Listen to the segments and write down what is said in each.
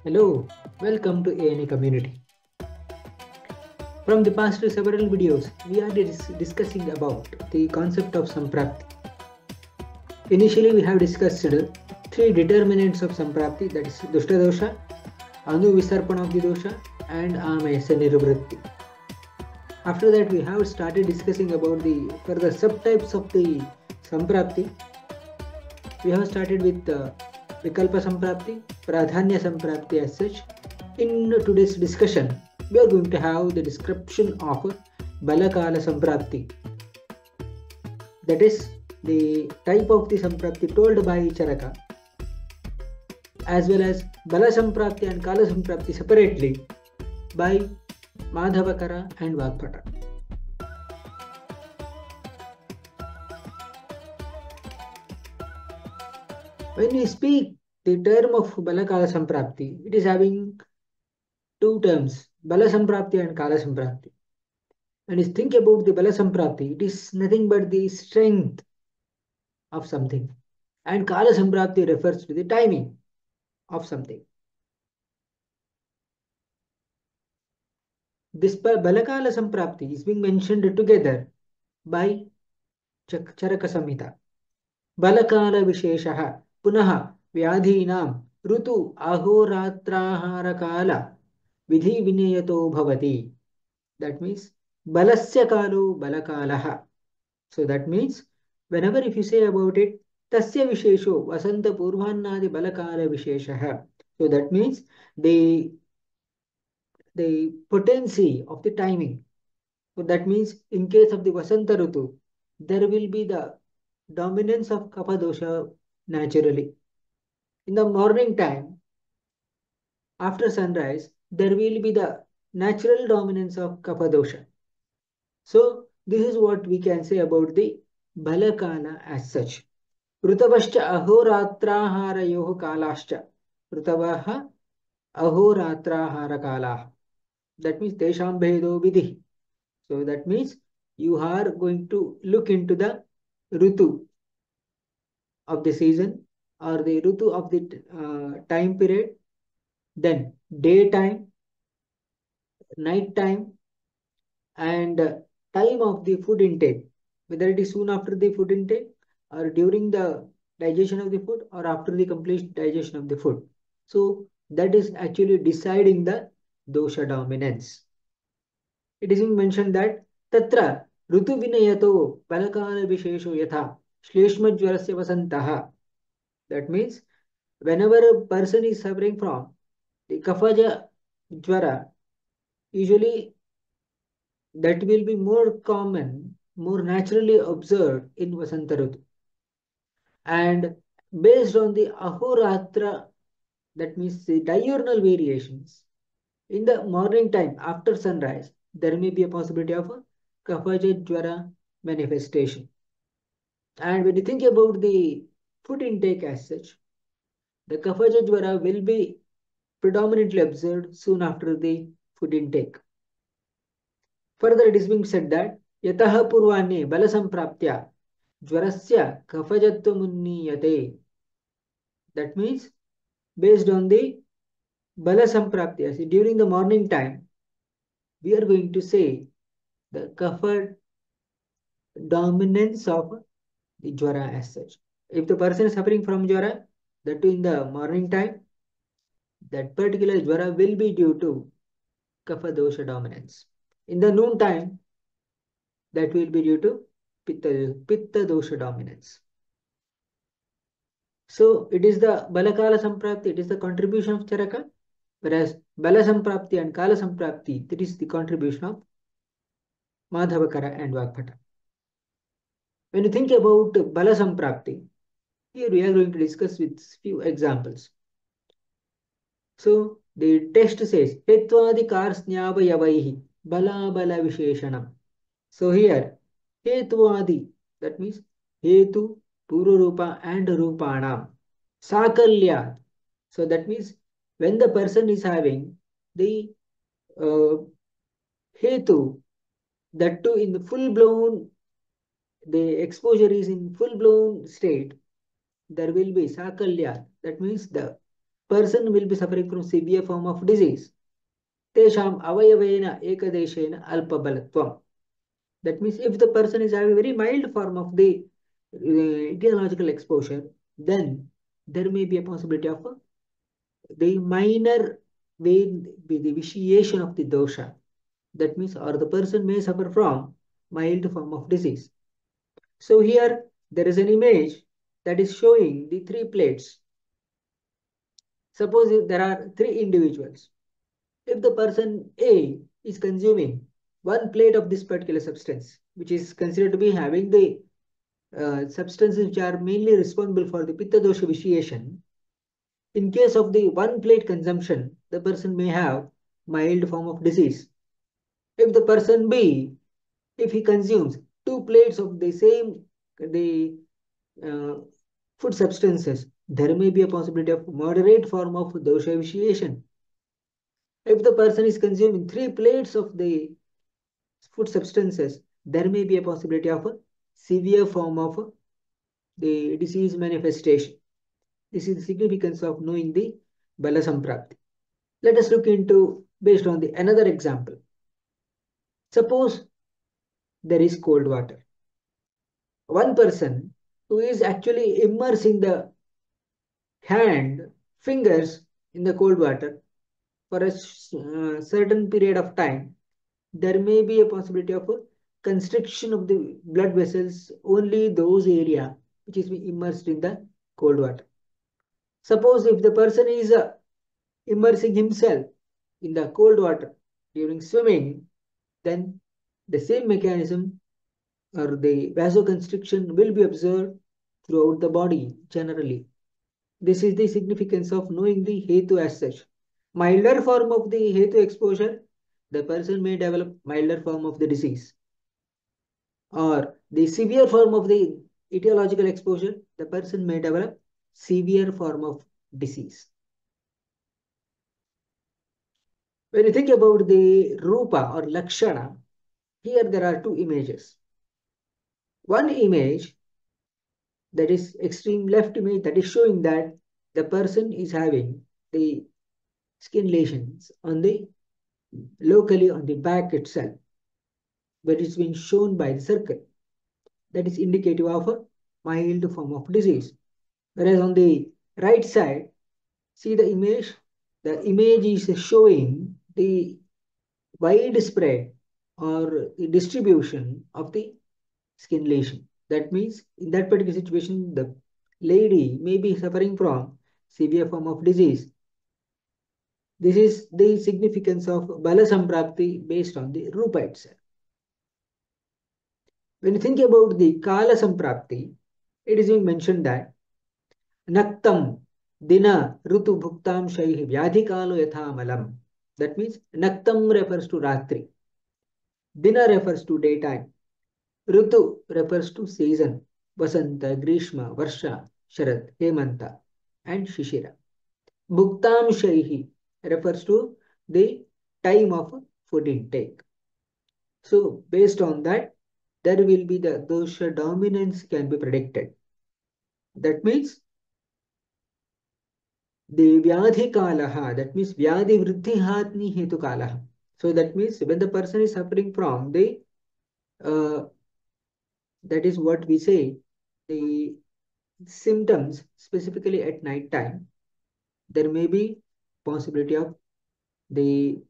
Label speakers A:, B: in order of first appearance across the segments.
A: Hello, welcome to ANA community. From the past several videos, we are discussing about the concept of Samprapti. Initially, we have discussed three determinants of Samprapti, that is Dushta Dosha, Anuvisarpana of the Dosha, and Amayasa Nirvritti. After that, we have started discussing about the further subtypes of the Samprapti. We have started with Vikalpa Samprapti, Pradhanya Samprapti as such. In today's discussion, we are going to have the description of Balakala Samprapti. That is the type of the Samprapti told by Charaka, as well as Bala Samprapti and Kala Samprapti separately by Madhavakara and Vagbhata. When we speak the term of Balakala Samprapti, it is having two terms, Bala Samprapti and Kala Samprapti. When you think about the Bala Samprapti, it is nothing but the strength of something. And Kala Samprapti refers to the timing of something. This Balakala Samprapti is being mentioned together by Charaka Samhita. Balakala Visheshaha Punaha Vyadhinam Rutu Ahoratrahara Kala Vidhi Vinayato Bhavati. That means Balasya Kalo Balakalaha. So that means whenever if you say about it, Tasya Vishesho Vasanta Purvannadi Balakala Visheshaha. So that means the potency of the timing. So that means in case of the Vasanta Rutu, there will be the dominance of Kapha dosha naturally. In the morning time, after sunrise, there will be the natural dominance of Kapha dosha. So this is what we can say about the Balakala as such. Rutavascha ahoratraharayoh kalascha. Rutavaha ahoratrahara kalah. That means tesham bhedo vidhi. So that means you are going to look into the Rutu of the season or the Rutu of the time period, then daytime, night time, and time of the food intake, whether it is soon after the food intake or during the digestion of the food or after the complete digestion of the food. So that is actually deciding the dosha dominance. It is mentioned that tatra rutu vinayato balakala vishesho yatha shleshmajvarasya vasantaha. That means whenever a person is suffering from the kaphaja jvara, usually that will be more common, more naturally observed in Vasanta Rutu. And based on the ahoratra, that means the diurnal variations, in the morning time after sunrise, there may be a possibility of a kaphaja jvara manifestation. And when you think about the food intake as such, the kaphaja jvara will be predominantly observed soon after the food intake. Further, it is being said that yataha purvane bala sampraptya jvarasya kaphajattvamunniyate. That means based on the bala sampraptya, during the morning time, we are going to say the kapha dominance of the jvara as such. If the person is suffering from jvara, that too in the morning time, that particular jvara will be due to kapha dosha dominance. In the noon time, that will be due to pitta dosha dominance. So it is the Balakala Samprapti, it is the contribution of Charaka, whereas Bala Samprapti and Kala Samprapti, that is the contribution of Madhavakara and Vagbhata. When you think about Bala Samprapti, here we are going to discuss with few examples. So the text says, Hetvadi karsnyavayavaihi bala bala visheshanam. So here, Hetvadi, that means Hetu, Pururupa and Rupanam. Sakalya. So that means when the person is having the Hetu, that too in the full blown, the exposure is in full blown state, there will be Sakalya. That means the person will be suffering from severe form of disease. Tesham avayavena ekadeshena alpabalatvam. That means if the person is having a very mild form of the etiological exposure, then there may be a possibility of the minor the vitiation of the dosha. That means, or the person may suffer from mild form of disease. So here there is an image that is showing the three plates. Suppose if there are three individuals. If the person A is consuming one plate of this particular substance, which is considered to be having the substances which are mainly responsible for the pitta dosha vitiation, in case of the one plate consumption, the person may have mild form of disease. If the person B, if he consumes two plates of the same the uh, food substances, there may be a possibility of moderate form of dosha vitiation. If the person is consuming three plates of the food substances, there may be a possibility of a severe form of the disease manifestation. This is the significance of knowing the Bala Samprapti. Let us look into based on the another example. Suppose there is cold water. One person who is actually immersing the hand, fingers in the cold water for a certain period of time, there may be a possibility of a constriction of the blood vessels, only those area which is immersed in the cold water. Suppose if the person is immersing himself in the cold water during swimming, then the same mechanism or the vasoconstriction will be observed throughout the body generally. This is the significance of knowing the hetu as such. Milder form of the hetu exposure, the person may develop milder form of the disease. Or the severe form of the etiological exposure, the person may develop severe form of disease. When you think about the rupa or lakshana, here there are two images. One image, that is extreme left image, that is showing that the person is having the skin lesions on the locally on the back itself, but it's been shown by the circle. That is indicative of a mild form of disease. Whereas on the right side, see the image. The image is showing the widespread or the distribution of the skin lesion. That means in that particular situation, the lady may be suffering from severe form of disease. This is the significance of Bala Samprapti based on the Rupa itself. When you think about the Kala Samprapti, it is being mentioned that Naktam Dina Rutu Bhuktam Shaihi Vyadhikalo Yathamalam. That means Naktam refers to Ratri. Dina refers to daytime. Rutu refers to season. Vasanta, Grishma, Varsha, Sharad, Hemanta, and Shishira. Bhuktam Shaihi refers to the time of food intake. So, based on that, there will be the dosha dominance can be predicted. That means the vyadhi kalaha, that means vyadhi vrithihatni hetu kalaha. So that means when the person is suffering from the, that is what we say, the symptoms specifically at night time, there may be possibility of the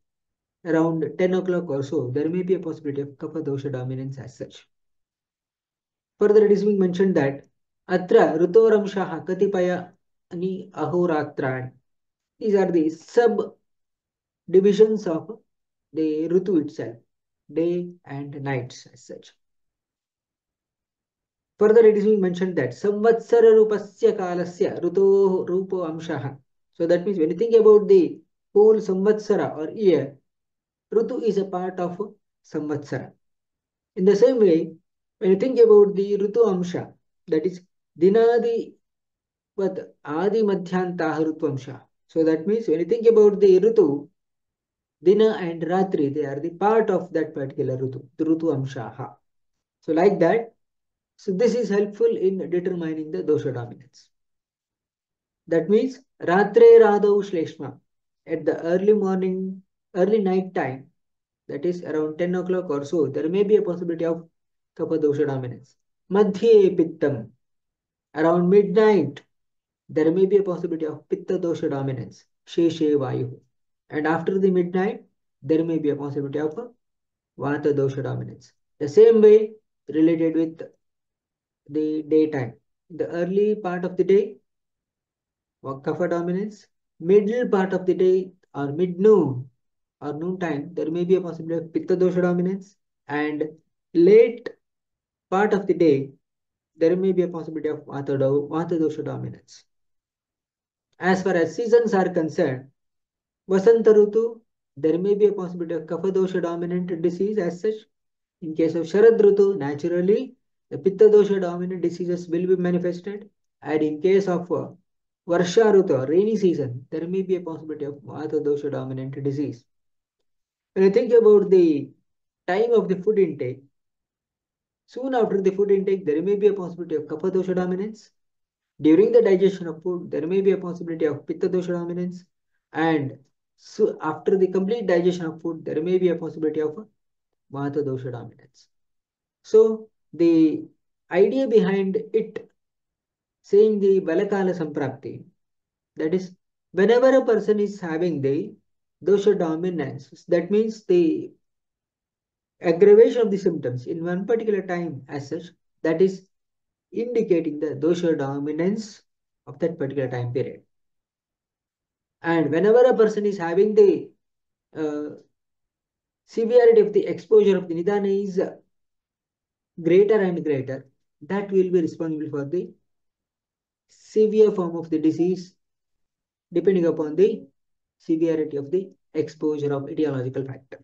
A: around 10 o'clock or so, there may be a possibility of kapha dosha dominance as such. Further, it is being mentioned that atra rutoramshaha katipaya ani ahoratrani. These are the sub divisions of the Ritu itself, day and nights as such. Further, it is being mentioned that Samvatsara Rupasya Kalasya Ruto Rupo Amshaha. So that means when you think about the whole Samvatsara or year, Rutu is a part of Samvatsara. In the same way, when you think about the Rutu Amsha, that is Dinadi Vad Adi Madhyantaha Rutu Amsha. So that means when you think about the Rutu, Dina and Ratri, they are the part of that particular Rutu, the Rutu Amshaha. So like that, so this is helpful in determining the dosha dominance. That means Ratre Radau Shleshma. At the early night time, that is around 10 o'clock or so, there may be a possibility of Kapha dosha dominance. Madhye Pittam. Around midnight, there may be a possibility of Pitta dosha dominance. Sheshe Vayu. And after the midnight, there may be a possibility of Vata dosha dominance. The same way related with the daytime. The early part of the day, Kapha dominance. Middle part of the day or mid noon or noon time, there may be a possibility of Pitta dosha dominance. And late part of the day, there may be a possibility of Vata dosha dominance. As far as seasons are concerned, Vasanta Rutu, there may be a possibility of Kapha dosha dominant disease as such. In case of Sharad Rutu, naturally, the Pitta dosha dominant diseases will be manifested. And in case of Varsha Rutu, or rainy season, there may be a possibility of Vata dosha dominant disease. When you think about the time of the food intake, soon after the food intake, there may be a possibility of Kapha dosha dominance. During the digestion of food, there may be a possibility of Pitta dosha dominance. And so after the complete digestion of food, there may be a possibility of Vata dosha dominance. So the idea behind it saying the Balakala Samprapti, that is, whenever a person is having the dosha dominance, that means the aggravation of the symptoms in one particular time as such, that is indicating the dosha dominance of that particular time period. And whenever a person is having the severity of the exposure of the Nidana is greater and greater, that will be responsible for the severe form of the disease depending upon the severity of the exposure of etiological factor.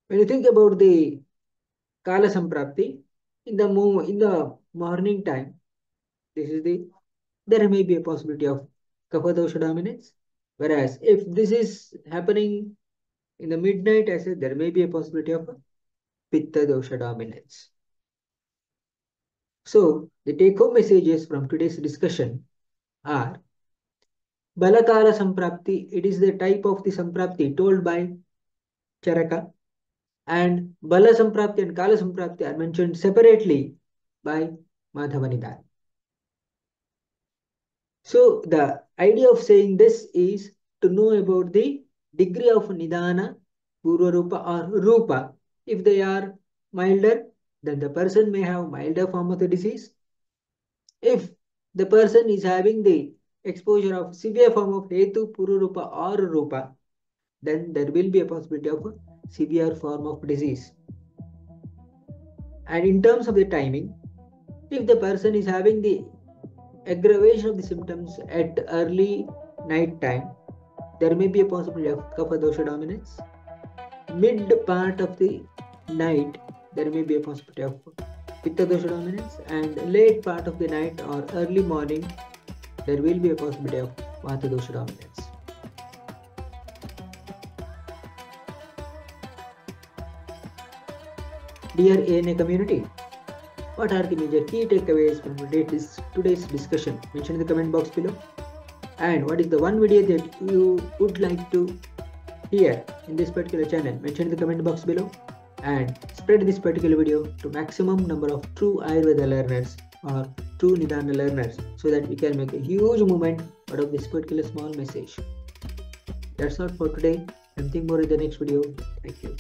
A: When you think about the Kala Samprapti, in the morning time, there may be a possibility of Kapha dosha dominance. Whereas if this is happening in the midnight, I said there may be a possibility of Pitta dosha dominance. So the take-home messages from today's discussion are Balakala Samprapti, it is the type of the Samprapti told by Charaka, and Bala Samprapti and Kala Samprapti are mentioned separately by Madhavakara. So the idea of saying this is to know about the degree of Nidana, Purva Rupa or Rupa. If they are milder, then the person may have milder form of the disease. If the person is having the exposure of severe form of Hetu, Purva Rupa or Rupa, then there will be a possibility of a severe form of disease. And in terms of the timing, if the person is having the aggravation of the symptoms at early night time, there may be a possibility of Kapha dosha dominance. Mid part of the night, there may be a possibility of Pitta dosha dominance, and late part of the night or early morning, there will be a possibility of Vata dosha dominance. Dear ANA community, what are the major key takeaways from today's discussion? Mention in the comment box below. And what is the one video that you would like to hear in this particular channel? Mention in the comment box below. And spread this particular video to maximum number of true Ayurveda learners or true Nidana learners, so that we can make a huge movement out of this particular small message. That's all for today. Something more in the next video. Thank you.